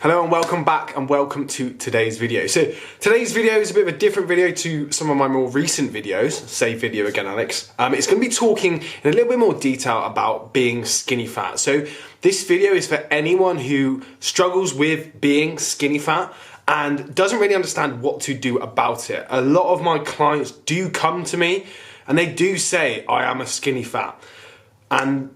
Hello and welcome back and welcome to today's video. So today's video is a bit of a different video to some of my more recent videos. Say video again, Alex. It's going to be talking in a little bit more detail about being skinny fat. So this video is for anyone who struggles with being skinny fat and doesn't really understand what to do about it. A lot of my clients do come to me and they do say, I am a skinny fat. And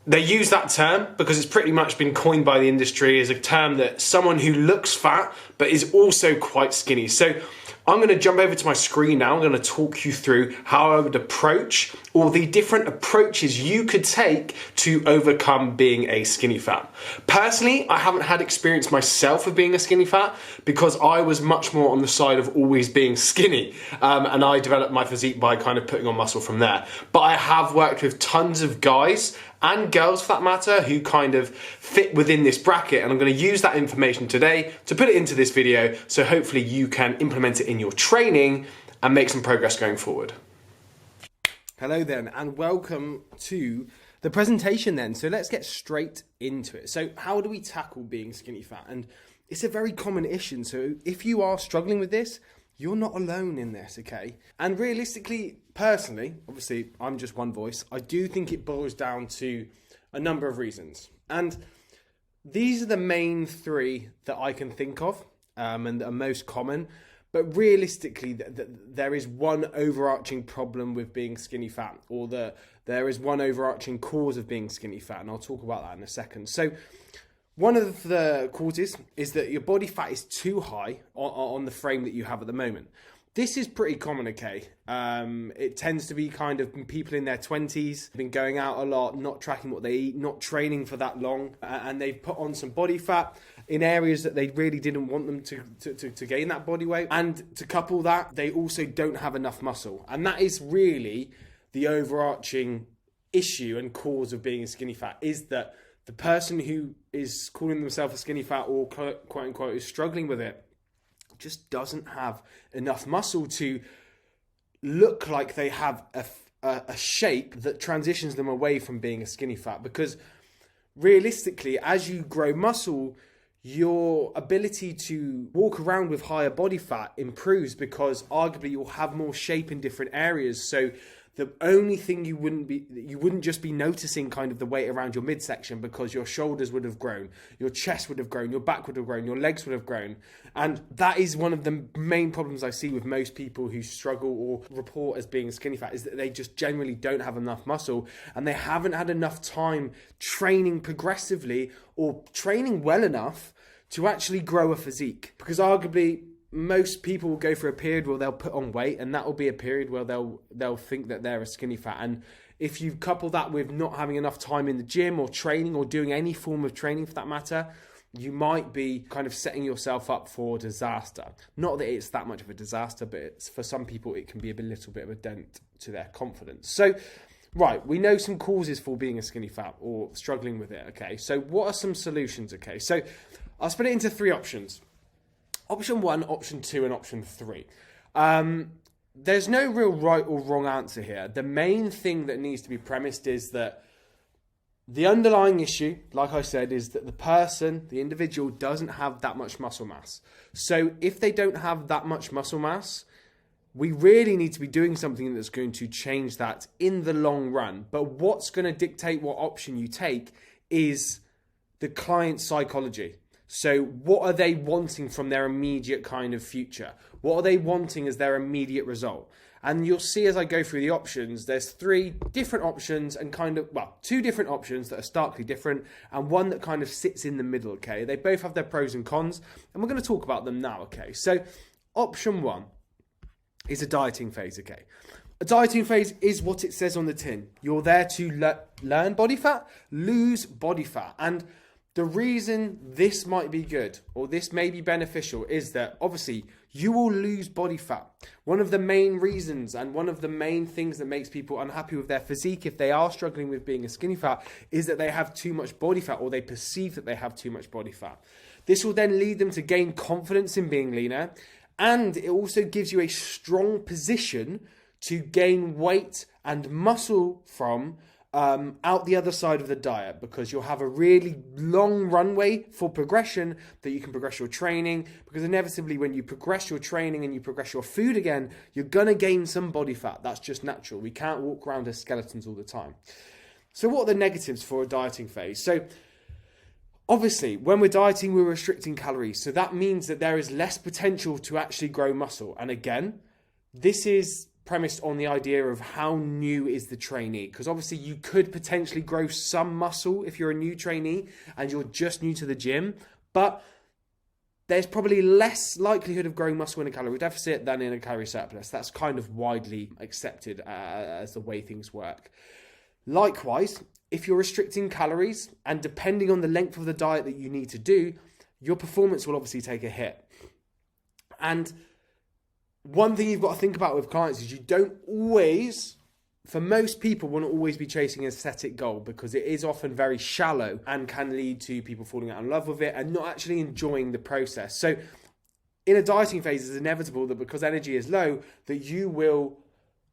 they use that term because it's pretty much been coined by the industry as a term that someone who looks fat but is also quite skinny. So I'm going to jump over to my screen now. I'm going to talk you through how I would approach all the different approaches you could take to overcome being a skinny fat. Personally, I haven't had experience myself of being a skinny fat because I was much more on the side of always being skinny. And I developed my physique by kind of putting on muscle from there. But I have worked with tons of guys and girls for that matter who kind of fit within this bracket, and I'm going to use that information today to put it into this video so hopefully you can implement it in your training and make some progress going forward. Hello then, and welcome to the presentation then. So let's get straight into it. So how do we tackle being skinny fat? And it's a very common issue, so if you are struggling with this, you're not alone in this, okay? And realistically, personally, obviously, I'm just one voice. I do think it boils down to a number of reasons. And these are the main three that I can think of and that are most common. But realistically, there is one overarching problem with being skinny fat, or there is one overarching cause of being skinny fat. And I'll talk about that in a second. So one of the causes is that your body fat is too high on the frame that you have at the moment. This is pretty common, okay? It tends to be kind of people in their 20s, been going out a lot, not tracking what they eat, not training for that long, and they've put on some body fat in areas that they really didn't want them to gain that body weight. And to couple that, they also don't have enough muscle. And that is really the overarching issue and cause of being a skinny fat, is that the person who is calling themselves a skinny fat or quote unquote is struggling with it just doesn't have enough muscle to look like they have a shape that transitions them away from being a skinny fat. Because realistically, as you grow muscle, your ability to walk around with higher body fat improves because arguably you'll have more shape in different areas. So the only thing you wouldn't just be noticing kind of the weight around your midsection, because your shoulders would have grown, your chest would have grown, your back would have grown, your legs would have grown. And that is one of the main problems I see with most people who struggle or report as being skinny fat, is that they just generally don't have enough muscle and they haven't had enough time training progressively or training well enough to actually grow a physique. Because arguably, most people will go for a period where they'll put on weight, and that will be a period where they'll think that they're a skinny fat. And if you couple that with not having enough time in the gym or training or doing any form of training for that matter, you might be kind of setting yourself up for disaster. Not that it's that much of a disaster, but for some people it can be a little bit of a dent to their confidence. So, right, we know some causes for being a skinny fat or struggling with it, okay? So what are some solutions, okay? So I'll split it into three options. Option 1, option 2, and option 3. There's no real right or wrong answer here. The main thing that needs to be premised is that the underlying issue, like I said, is that the individual doesn't have that much muscle mass. So if they don't have that much muscle mass, we really need to be doing something that's going to change that in the long run. But what's going to dictate what option you take is the client's psychology. So what are they wanting from their immediate kind of future? What are they wanting as their immediate result? And you'll see as I go through the options, there's three different options and two different options that are starkly different and one that kind of sits in the middle, okay? They both have their pros and cons, and we're going to talk about them now, okay? So option 1 is a dieting phase, okay? A dieting phase is what it says on the tin. You're there to learn body fat, lose body fat. And the reason this might be good or this may be beneficial is that obviously you will lose body fat. One of the main reasons and one of the main things that makes people unhappy with their physique if they are struggling with being a skinny fat is that they have too much body fat or they perceive that they have too much body fat. This will then lead them to gain confidence in being leaner, and it also gives you a strong position to gain weight and muscle from out the other side of the diet, because you'll have a really long runway for progression that you can progress your training, because inevitably when you progress your training and you progress your food again, you're going to gain some body fat. That's just natural. We can't walk around as skeletons all the time. So what are the negatives for a dieting phase? So obviously, when we're dieting, we're restricting calories. So that means that there is less potential to actually grow muscle. And again, this is premised on the idea of how new is the trainee. Because obviously you could potentially grow some muscle if you're a new trainee and you're just new to the gym. But there's probably less likelihood of growing muscle in a calorie deficit than in a calorie surplus. That's kind of widely accepted as the way things work. Likewise, if you're restricting calories and depending on the length of the diet that you need to do, your performance will obviously take a hit. And one thing you've got to think about with clients is you don't always, for most people, want to always be chasing an aesthetic goal, because it is often very shallow and can lead to people falling out in love with it and not actually enjoying the process. So in a dieting phase, it's inevitable that because energy is low, that you will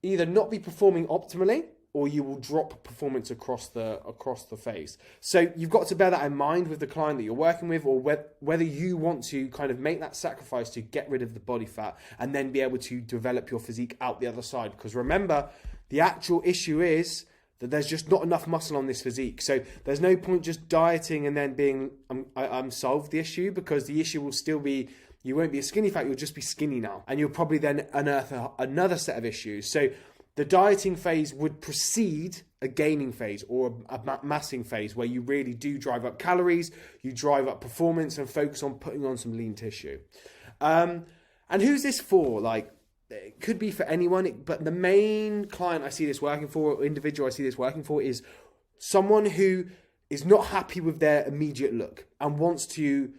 either not be performing optimally or you will drop performance across the phase. So you've got to bear that in mind with the client that you're working with, or whether you want to kind of make that sacrifice to get rid of the body fat and then be able to develop your physique out the other side. Because remember, the actual issue is that there's just not enough muscle on this physique. So there's no point just dieting and then being, I'm solved the issue, because the issue will still be, you won't be a skinny fat, you'll just be skinny now. And you'll probably then unearth another set of issues. So the dieting phase would precede a gaining phase or a massing phase, where you really do drive up calories, you drive up performance and focus on putting on some lean tissue. And who's this for? Like, it could be for anyone, but the main client I see this working for, or individual I see this working for, is someone who is not happy with their immediate look and wants to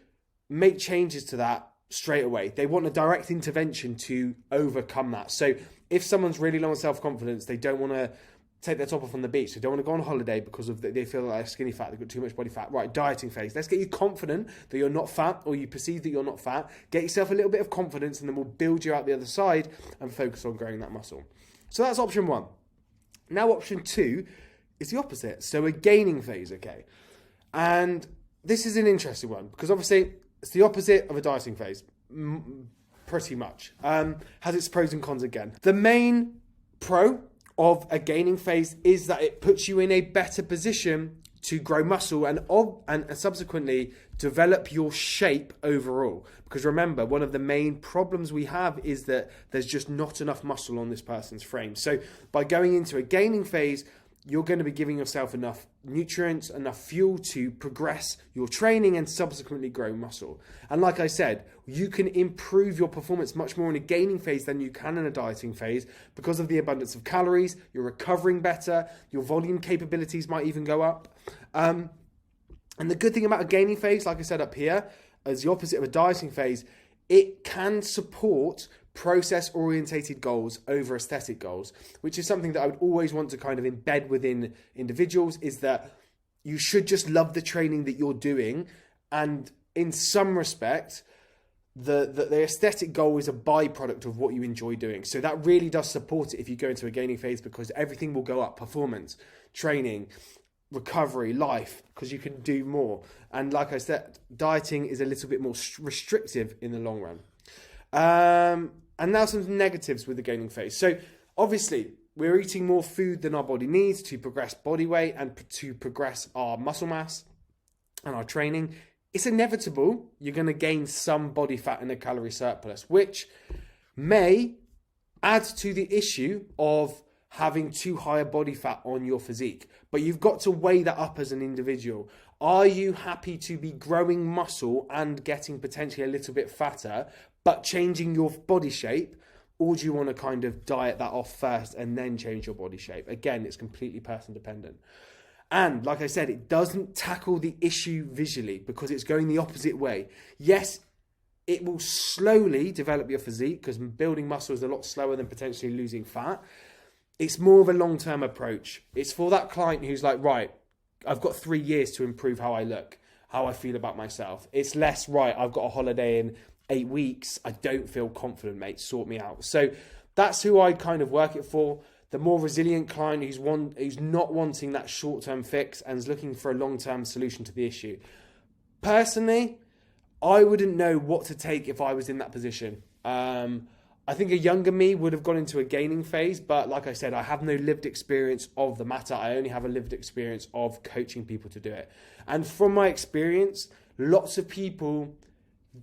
make changes to that straight away. They want a direct intervention to overcome that. So if someone's really low on self-confidence, they don't want to take their top off on the beach, they don't want to go on holiday because of they feel like they're skinny fat, they've got too much body fat. Right, dieting phase. Let's get you confident that you're not fat, or you perceive that you're not fat. Get yourself a little bit of confidence, and then we'll build you out the other side and focus on growing that muscle. So that's option one. Now option two is the opposite. So a gaining phase, okay? And this is an interesting one, because obviously it's the opposite of a dieting phase, pretty much. Has its pros and cons again. The main pro of a gaining phase is that it puts you in a better position to grow muscle and subsequently develop your shape overall. Because remember, one of the main problems we have is that there's just not enough muscle on this person's frame. So by going into a gaining phase, you're going to be giving yourself enough nutrients, enough fuel to progress your training and subsequently grow muscle. And like I said, you can improve your performance much more in a gaining phase than you can in a dieting phase because of the abundance of calories. You're recovering better. Your volume capabilities might even go up. And the good thing about a gaining phase, like I said up here, as the opposite of a dieting phase, it can support process-orientated goals over aesthetic goals, which is something that I would always want to kind of embed within individuals, is that you should just love the training that you're doing. And in some respect, the aesthetic goal is a byproduct of what you enjoy doing. So that really does support it if you go into a gaining phase, because everything will go up: performance, training, recovery, life, because you can do more. And like I said, dieting is a little bit more restrictive in the long run. And now some negatives with the gaining phase. So obviously we're eating more food than our body needs to progress body weight and to progress our muscle mass and our training. It's inevitable you're going to gain some body fat in a calorie surplus, which may add to the issue of having too high a body fat on your physique. But you've got to weigh that up as an individual. Are you happy to be growing muscle and getting potentially a little bit fatter, but changing your body shape? Or do you want to kind of diet that off first and then change your body shape? Again, it's completely person dependent. And like I said, it doesn't tackle the issue visually because it's going the opposite way. Yes, it will slowly develop your physique because building muscle is a lot slower than potentially losing fat. It's more of a long-term approach. It's for that client who's like, right, I've got 3 years to improve how I look, how I feel about myself. It's less, right, I've got a holiday in 8 weeks. I don't feel confident, mate. Sort me out. So that's who I kind of work it for. the more resilient client who's not wanting that short-term fix and is looking for a long-term solution to the issue. Personally, I wouldn't know what to take if I was in that position. I think a younger me would have gone into a gaining phase, but like I said, I have no lived experience of the matter. I only have a lived experience of coaching people to do it. And from my experience, lots of people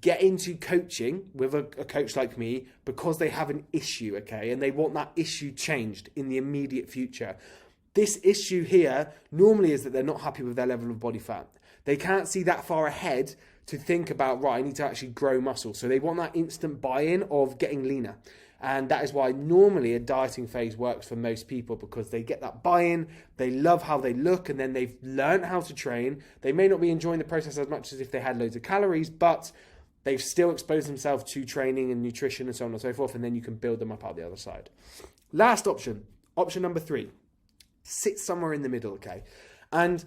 get into coaching with a coach like me because they have an issue, okay? And they want that issue changed in the immediate future. This issue here normally is that they're not happy with their level of body fat. They can't see that far ahead to think about, right, I need to actually grow muscle. So they want that instant buy-in of getting leaner. And that is why normally a dieting phase works for most people, because they get that buy-in, they love how they look, and then they've learned how to train. They may not be enjoying the process as much as if they had loads of calories, but they've still exposed themselves to training and nutrition and so on and so forth, and then you can build them up out the other side. Last option number 3, sit somewhere in the middle, okay? And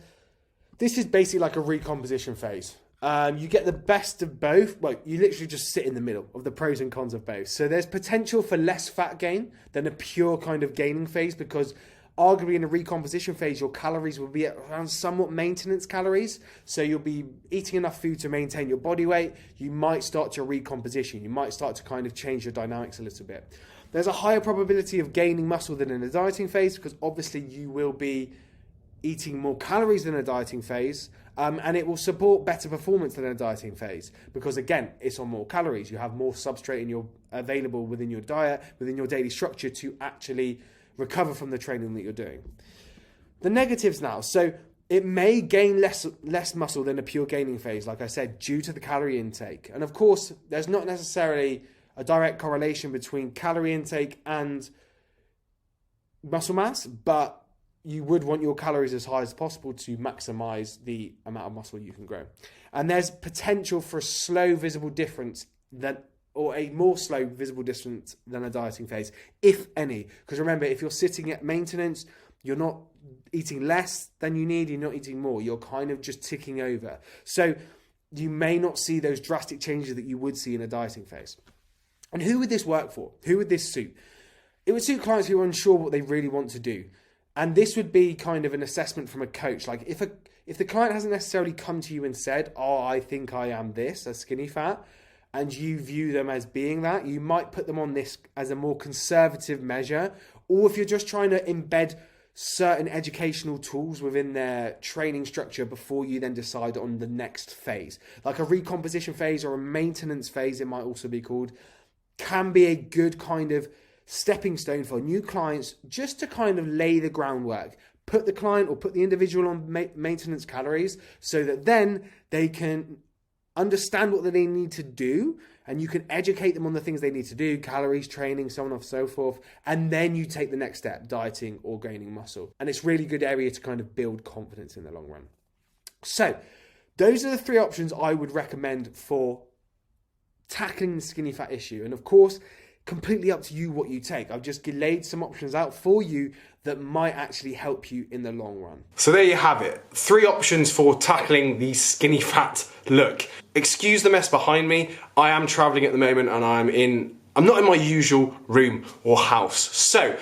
this is basically like a recomposition phase. You get the best of both. Well, you literally just sit in the middle of the pros and cons of both. So there's potential for less fat gain than a pure kind of gaining phase, because arguably in a recomposition phase, your calories will be at around somewhat maintenance calories. So you'll be eating enough food to maintain your body weight. You might start to recomposition. You might start to kind of change your dynamics a little bit. There's a higher probability of gaining muscle than in a dieting phase, because obviously you will be eating more calories than a dieting phase, and it will support better performance than a dieting phase, because again, it's on more calories. You have more substrate available within your diet, within your daily structure, to actually recover from the training that you're doing. The negatives now. So it may gain less muscle than a pure gaining phase, like I said, due to the calorie intake. And of course, there's not necessarily a direct correlation between calorie intake and muscle mass, but you would want your calories as high as possible to maximize the amount of muscle you can grow. And there's potential for a slow visible difference or a more slow visible difference than a dieting phase, if any. Because remember, if you're sitting at maintenance, you're not eating less than you need, you're not eating more, you're kind of just ticking over. So you may not see those drastic changes that you would see in a dieting phase. And who would this work for? Who would this suit? It would suit clients who are unsure what they really want to do. And this would be kind of an assessment from a coach. Like if the client hasn't necessarily come to you and said, oh, I think I am this, a skinny fat, and you view them as being that, you might put them on this as a more conservative measure. Or if you're just trying to embed certain educational tools within their training structure before you then decide on the next phase. Like a recomposition phase or a maintenance phase, it might also be called, can be a good kind of stepping stone for new clients, just to kind of lay the groundwork, put the client or put the individual on maintenance calories, so that then they can understand what they need to do, and you can educate them on the things they need to do, calories, training, so on and so forth, and then you take the next step, dieting or gaining muscle. And it's really good area to kind of build confidence in the long run. So those are the 3 options I would recommend for tackling the skinny fat issue. And of course, completely up to you what you take. I've just laid some options out for you that might actually help you in the long run. So there you have it. 3 options for tackling the skinny fat look. Excuse the mess behind me. I am traveling at the moment and I'm not in my usual room or house. So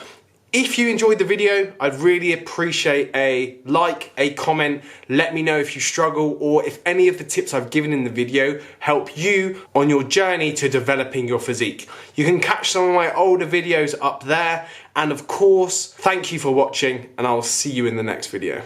if you enjoyed the video, I'd really appreciate a like, a comment. Let me know if you struggle or if any of the tips I've given in the video help you on your journey to developing your physique. You can catch some of my older videos up there. And of course, thank you for watching, and I'll see you in the next video.